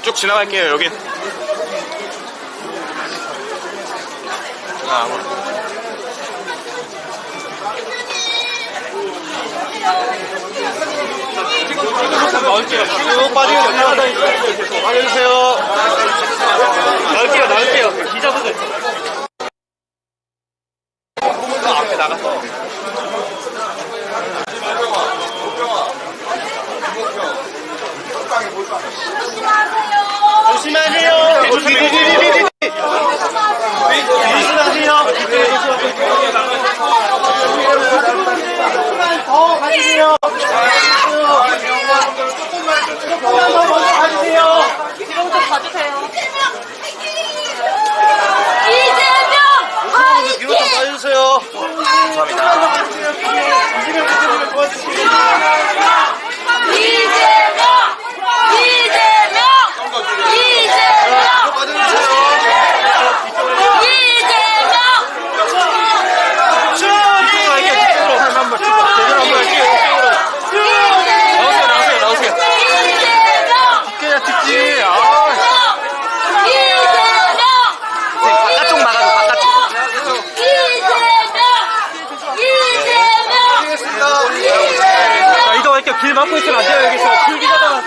쭉 지나갈게요, 여기. 쭉 빠지겠습니다. 빠져주세요. 나올게요. 기자분들. 앞에 나가서. 조심하세요. 조심하세요. 더 가주세요. 조금만 더 먼저 가주세요. 지금 좀 봐주세요. 이재명 화이팅! 뒤로 좀 빠져주세요. 길 막고 있으면 안 돼요. 여기서 풀기자다가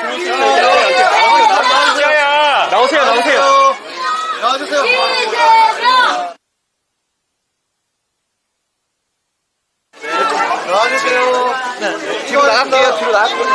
들어오시면 나오세요. 나와주세요. 나와주세요. 뒤로 나갈게요. 뒤로 나가겠습니다.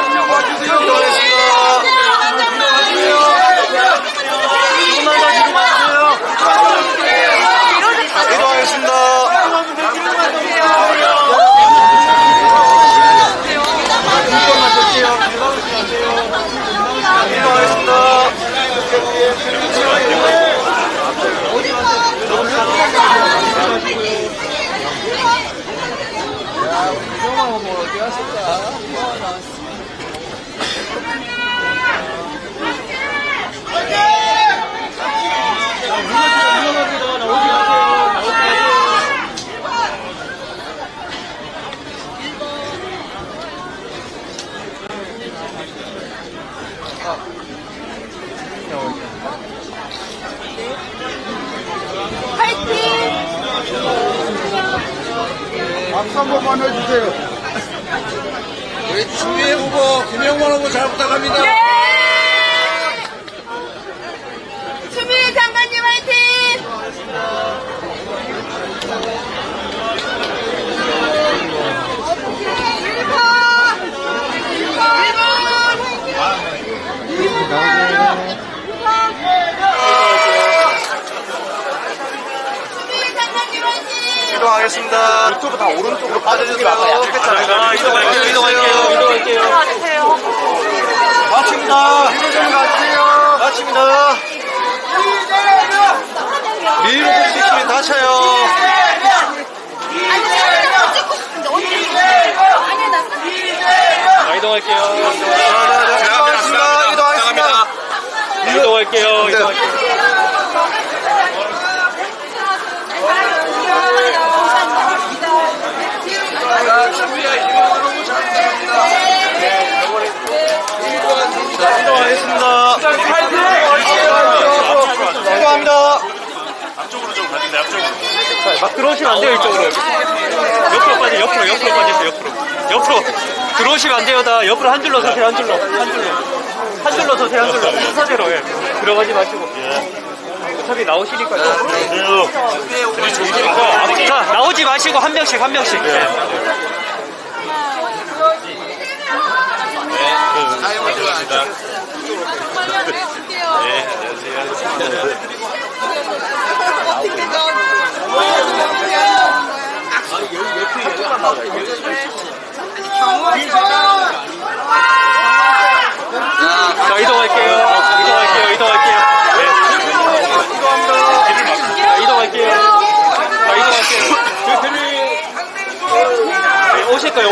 박수 한 번만 해주세요. 우리 추미애 후보, 김영만 후보 잘 부탁합니다. 추미애 장관님 화이팅! 이동하겠습니다. 유튜브 다 오른쪽으로 빠져주세요. 이동할게요. 마칩니다. 마칩니다. 밀고 시키면 다쳐요. 이동할게요. 이동하겠습니다. 이동합니다. 앞쪽으로 좀 가주세요. 앞쪽으로. 막 들어오시면 안 돼요. 이쪽으로. 옆으로 빠지세요. 옆으로. 들어오시면 안 돼요. 다 옆으로 한 줄로 서세요. 한 줄로 서세요. 순서대로. 들어가지 마시고. 어차피 나오시니까요. 자, 나오지 마시고 한 명씩. 반갑습니다. 정말요? 네, 올게요. 네, 안녕하세요. 자, 이동할게요. 이동할게요. 네. 자, 이동할게요. 자, 이동할게요. 네, 오실 거예요.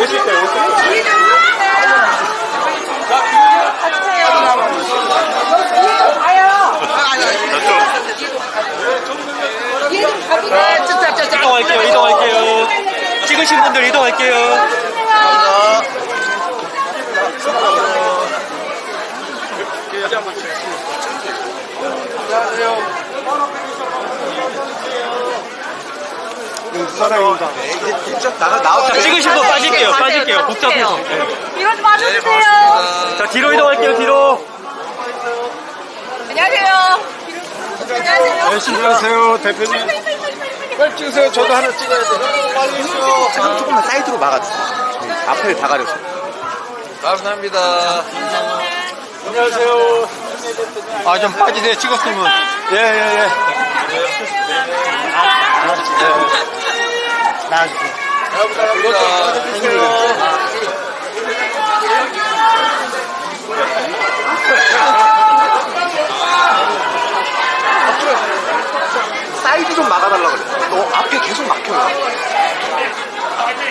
이동할게요. 찍으신 분들 이동할게요. 자, 찍으신 분 빠질게요. 복잡해서. 뒤로 좀 와주세요. 자, 뒤로 이동할게요, 뒤로. 안녕하세요. 안녕하세요. 안녕하세요, 대표님. 빨리 찍으세요. 저도 하나 찍어야 돼요. 빨리 해요. 조금만 사이드로 막아주세요. 저희 앞을 다 가려서. 감사합니다. 안녕하세요. 아, 좀 빠지세요. 찍었으면. 예. 사이드 좀 막아달라고 그래. 너 앞에 계속 막혀요.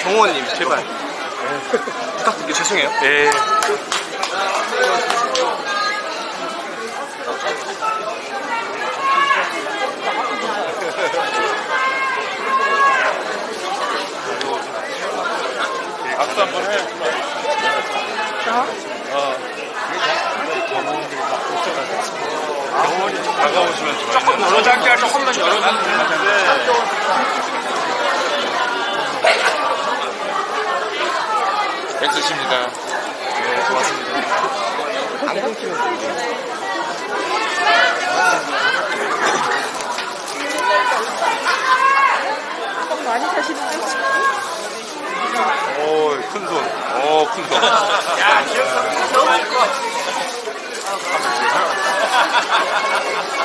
정호원님, 제발. 부탁드릴게요. 죄송해요. 예. 박수 한번 해. 영원히 다가오시면 좋아요. 조금 열어잡기가 조금만 X십니다. 네, 고맙습니다. 많이 사시는데? 오, 큰 손. 큰 손. 야,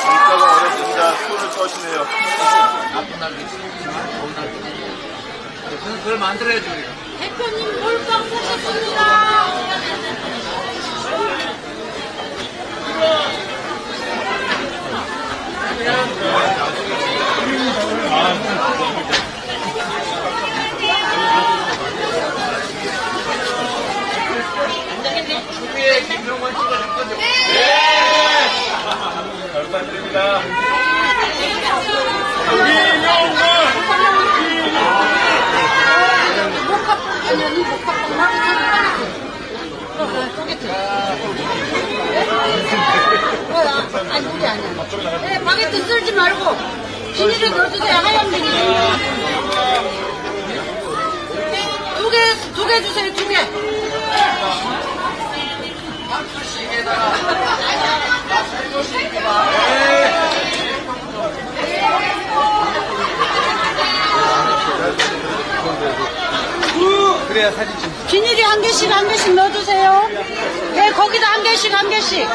물가가 어렵습니다. 손을 떠시네요. 그걸 만들어야지 우리가. 대표님 몰빵 사셨습니다. 잘 부탁드립니다. 아니, 그게 아니야. 네, 바게트 쓸지 말고 비닐에 넣어주세요. 하얀 비닐. 두 개 주세요. 2개. 그래야 사진 찍. 비닐이 한 개씩 넣어주세요. 네, 거기다 한 개씩. 안녕하세요.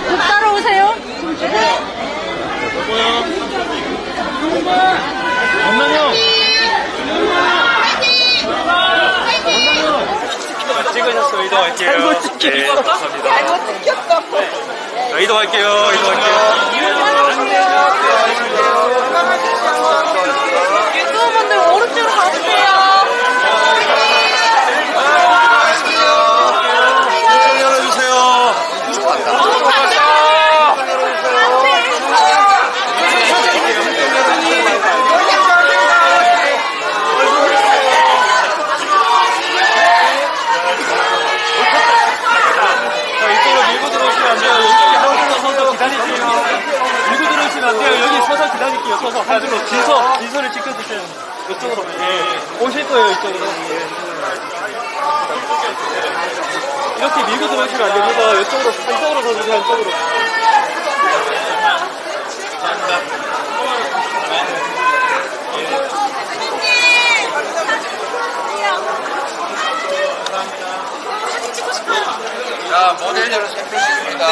쭉 따라오세요. 찍으셨어요. 이동할게요. 잘못 찍혔어. 감사합니다. 잘못 찍혔어. 자, 이동할게요. 유튜브분들 오른쪽으로 가주세요. 진서를 지켜주세요. 이쪽으로. 예. 오실 거예요, 이쪽으로. 이렇게 밀고 들어오시면 안 됩니다. 이쪽으로, 한쪽으로 서주세요, 한쪽으로. 모델료를 샘플입니다.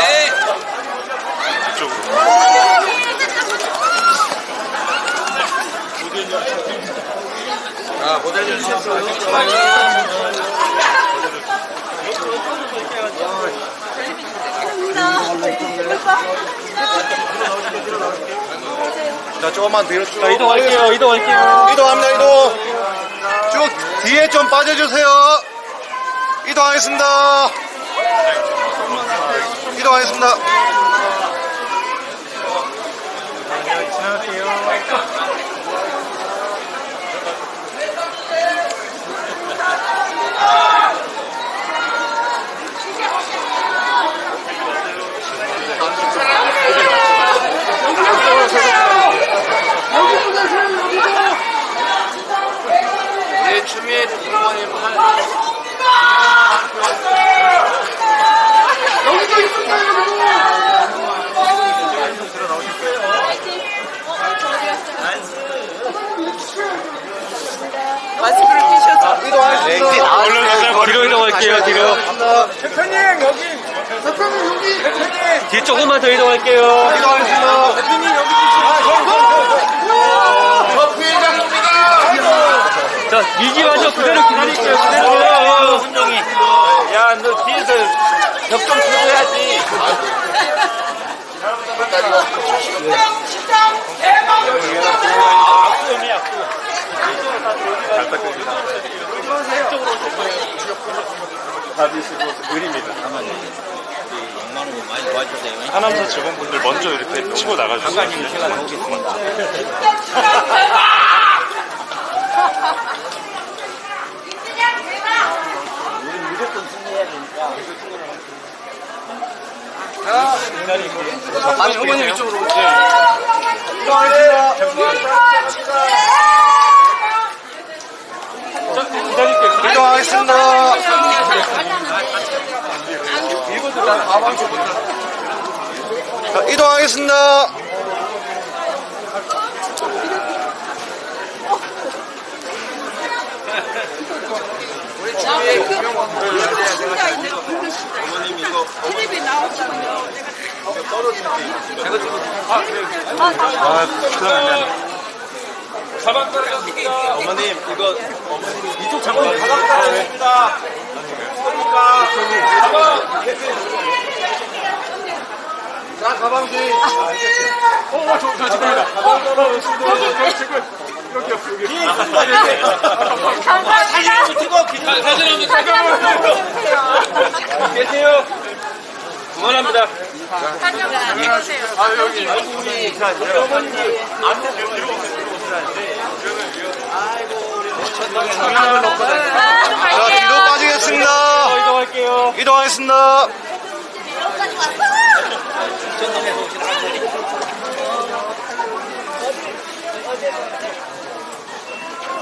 자, 모델료를 샘플. 자, 조금만 뒤로 쭉. 이동할게요. 이동합니다, 이동. 쭉 뒤에 좀 빠져주세요. 이동하겠습니다. 이동하겠습니다. 네, 추미애 부모님 마스크를 끼셔서. 이동하겠습니다. 뒤로 이동할게요. 뒤로. 대표님 여기. 뒤 조금만 더 이동할게요. 이동하겠습니다. 대표님 여기 저 피해자입니다. 자, 이기 마저 그대로 기다릴게요. 훈정이. 야, 너 뒤에서 벽 좀 쳐줘야지. 하남사 직원분들 먼저 이렇게 치고 나가주세요. 장관님 제가 나오겠습니다. 아니, 어머님 이쪽으로 오세요. 이동하겠습니다. 자, 이동하겠습니다. 가방 떨어졌습니다. 어머님, 이거, 이쪽 장관 가방 떨어졌습니다. 가방. 자, 가방 뒤. 잠깐만. 가방 떨어졌습니다. 이렇게 여기. 사진 찍고 사진 한번 계세요. 그만합니다. 아, 여기. 우리 자, 뒤로 빠지겠습니다. 이동할게요. 이동하겠습니다.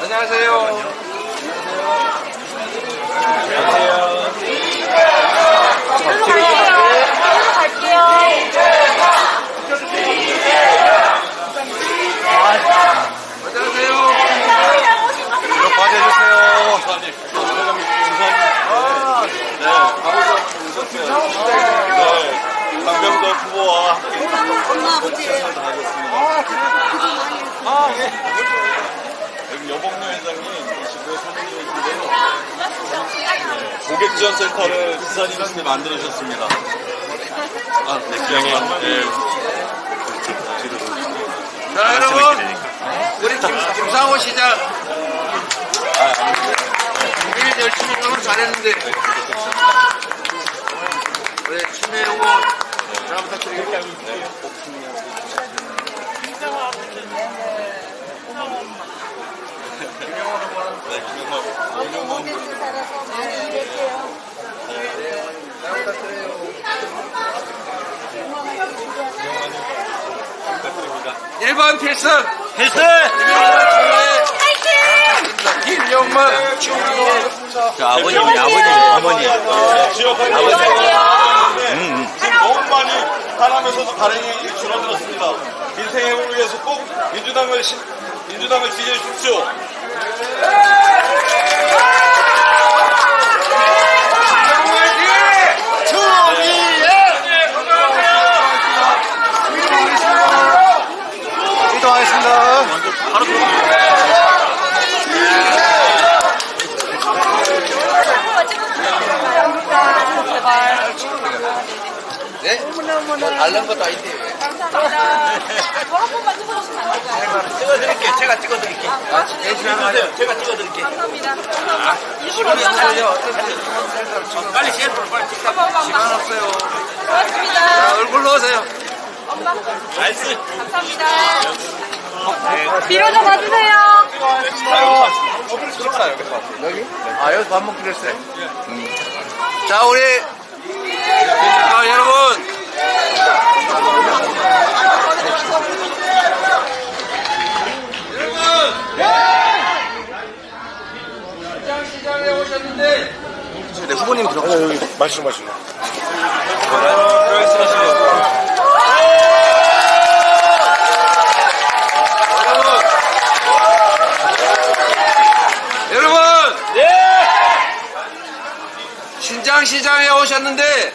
안녕하세요. 뒤로 빠져주세요. 강병덕 후보와 함께 최선을 다하겠습니다. 여기 여봉료 회장님 계시고 손님이 계신데요. 고객지원센터를 지사님이 만들어주셨습니다. 아, 네, 네. 자, 여러분. 우리 김상호 시장. 일 열심히 하면 잘했는데. 우리 추미애 후보 잘 부탁드리겠습니다. 일반 필승! 필승! 김영만, 추미애. 자, 어머니. 지금 너무 많이 하나면서도 발행이 줄어들었습니다. 민생의 회복을 위해서 꼭 민주당을 지지해 주십시오. 추미애! 저한 번만 찍어주시면 안 될까요? 찍어드릴게요. 제가 찍어드릴게요. 대신하세요. 제가 찍어드릴게요. 감사합니다. 일부러 빨리 셀프로 빨리 찍자. 시간 없어요. 고맙습니다. 얼굴 넣으세요. 엄마. 나이스. 감사합니다. 뒤로 좀 봐주세요. 여기? 아, 여기서 밥 먹기로 했어요? 자, 우리, 여러분. 시장에 오셨는데 네, 후보님 들어가세요. 여기 말씀하시고. 여러분, 신장시장에 오셨는데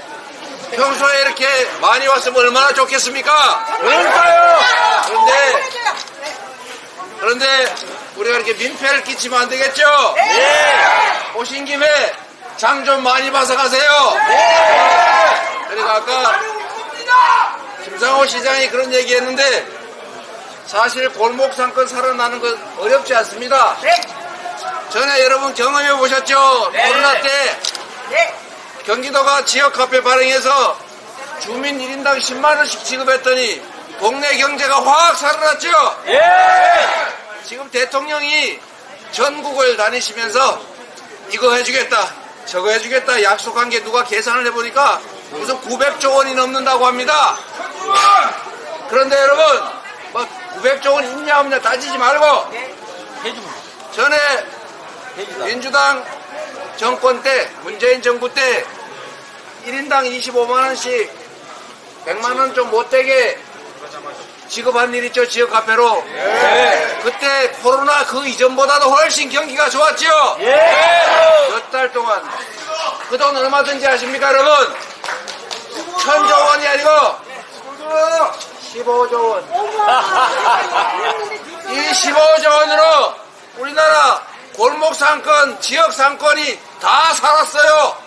평소에 이렇게 많이 왔으면 얼마나 좋겠습니까? 그러니까요. 그런데 우리가 이렇게 민폐를 끼치면 안 되겠죠? 오신 김에 장 좀 많이 봐서 가세요. 그리고 아까 김상호 시장이 그런 얘기했는데 사실 골목 상권 살아나는 건 어렵지 않습니다. 전에 여러분 경험해 보셨죠? 코로나 때 경기도가 지역 카페 발행해서 주민 1인당 10만 원씩 지급했더니 동네 경제가 확 살아났죠? 지금 대통령이 전국을 다니시면서 이거 해주겠다 저거 해주겠다 약속한 게 누가 계산을 해보니까 무슨 900조 원이 넘는다고 합니다. 그런데 여러분 뭐 900조 원 있냐 없냐 따지지 말고 전에 민주당 정권 때 문재인 정부 때 1인당 25만원씩 100만원 좀 못되게 지급한 일 있죠. 지역 카페로. 그때 코로나 그 이전보다도 훨씬 경기가 좋았죠. 몇 달 동안 그 돈 얼마든지 아십니까 여러분? 1000조 원이 아니고 15조 원. 이 15조 원으로 우리나라 골목 상권, 지역 상권이 다 살았어요.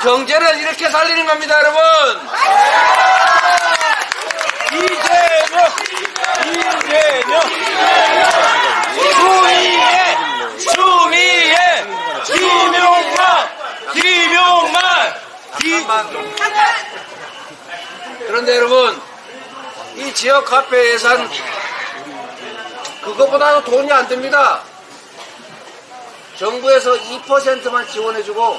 경제는 이렇게 살리는 겁니다, 여러분. 이재명! 추미애! 김용만! 그런데 여러분, 이 지역 카페 예산 그것보다도 돈이 안 듭니다. 정부에서 2%만 지원해주고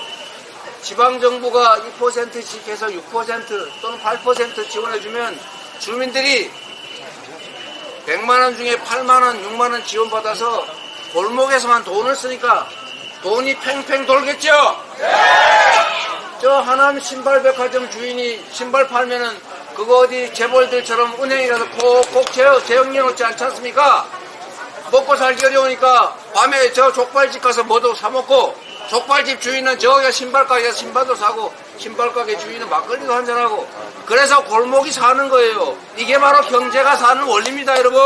지방정부가 2%씩 해서 6% 또는 8% 지원해주면 주민들이 100만원 중에 8만원, 6만원 지원받아서 골목에서만 돈을 쓰니까 돈이 팽팽 돌겠죠? 저 하남 신발백화점 주인이 신발 팔면은 그거 어디 재벌들처럼 은행이라도 콕콕 재영려놓지 않지 않습니까? 먹고 살기 어려우니까 밤에 저 족발집 가서 뭐도 사먹고 족발집 주인은 저기가 신발가게에서 신발도 사고 신발가게 주인은 막걸리도 한잔하고 그래서 골목이 사는 거예요. 이게 바로 경제가 사는 원리입니다, 여러분.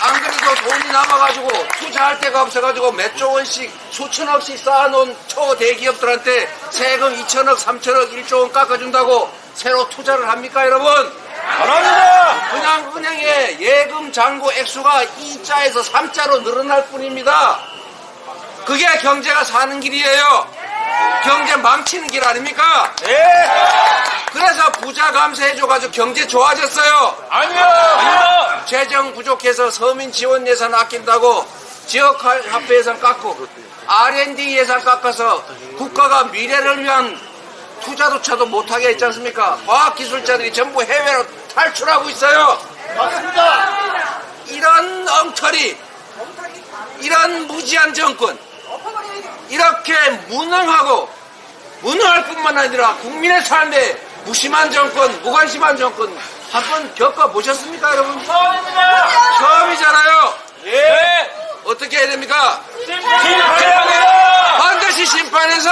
안 그래도 돈이 남아가지고 투자할 데가 없어가지고 몇 조 원씩 수천억씩 쌓아놓은 초대기업들한테 세금 2천억, 3천억, 1조 원 깎아준다고 새로 투자를 합니까, 여러분? 그냥 은행에 예금 잔고 액수가 2자에서 3자로 늘어날 뿐입니다. 그게 경제가 사는 길이에요. 경제 망치는 길 아닙니까? 그래서 부자 감세해줘가지고 경제 좋아졌어요. 아니요. 재정 부족해서 서민 지원 예산 아낀다고 지역 화폐 예산 깎고 R&D 예산 깎아서 국가가 미래를 위한 투자조차도 못하게 했지 않습니까? 과학기술자들이 전부 해외로 탈출하고 있어요. 맞습니다. 이런 엉터리, 이런 무지한 정권, 이렇게 무능할 뿐만 아니라 국민의 삶에 무심한 정권, 무관심한 정권 한번 겪어보셨습니까, 여러분? 처음입니다. 처음이잖아요. 어떻게 해야 됩니까? 반드시 심판해서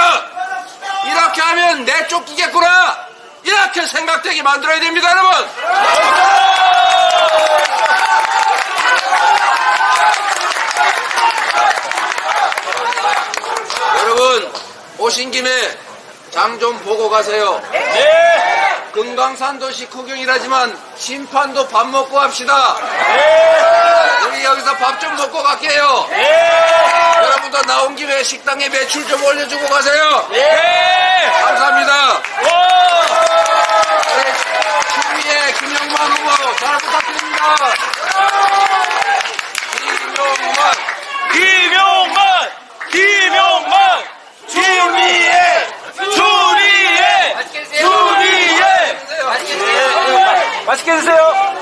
이렇게 하면 내쫓기겠구나 이렇게 생각되게 만들어야 됩니다, 여러분. 여러분 오신 김에 장 좀 보고 가세요. 금강산 도시 구경이라지만 심판도 밥 먹고 합시다. 우리 여기서 밥 좀 먹고 갈게요. 여러분도 나온 김에 식당에 매출 좀 올려주고 가세요. 감사합니다. 추미애 김영만 후보 잘 부탁드립니다. 맛있게 드세요.